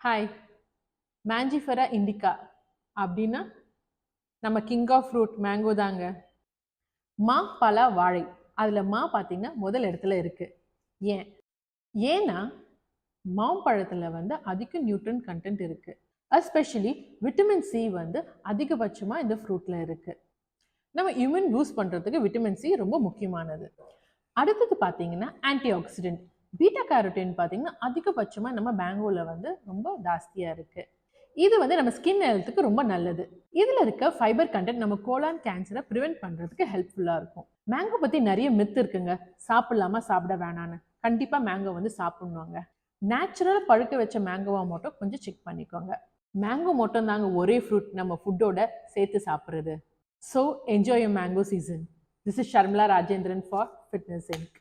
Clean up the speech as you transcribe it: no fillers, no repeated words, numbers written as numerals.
Hi. Mangifera Indica அப்படின்னா நம்ம king of fruit mango தாங்க. மா, பலா, வாழை. அதில் மா பார்த்தீங்கன்னா முதல் இடத்துல இருக்கு. ஏன்? ஏன்னா மாம்பழத்தில் வந்து அதிக நியூட்ரன் கண்டென்ட் இருக்கு. எஸ்பெஷலி விட்டமின் சி வந்து அதிகபட்சமாக இந்த ஃப்ரூட்டில் இருக்கு. நம்ம இம்யூன் பூஸ்ட் பண்ணுறதுக்கு விட்டமின் சி ரொம்ப முக்கியமானது. அடுத்தது பார்த்தீங்கன்னா ஆன்டி ஆக்சிடென்ட். பீட்டா கேரோட்டின் பார்த்தீங்கன்னா அதிகபட்சமாக நம்ம மேங்கோவில் வந்து ரொம்ப ஜாஸ்தியாக இருக்குது. இது வந்து நம்ம ஸ்கின் ஹெல்த்துக்கு ரொம்ப நல்லது. இதில் இருக்க ஃபைபர் கண்டென்ட் நம்ம கோலான் கேன்சரை ப்ரிவென்ட் பண்ணுறதுக்கு ஹெல்ப்ஃபுல்லாக இருக்கும். மேங்கோ பற்றி நிறைய மித்து இருக்குங்க. சாப்பிடலாமா சாப்பிட வேணான்னு. கண்டிப்பாக மேங்கோ வந்து சாப்பிட்ணுங்க. நேச்சுரலாக பழுக்க வச்ச மேங்கோவா மட்டும் கொஞ்சம் செக் பண்ணிக்கோங்க. மேங்கோ மட்டும் தாங்க ஒரே ஃப்ரூட் நம்ம ஃபுட்டோட சேர்த்து சாப்பிட்றது. So enjoy your mango season. This is Sharmila Rajendran for Fitness Inc.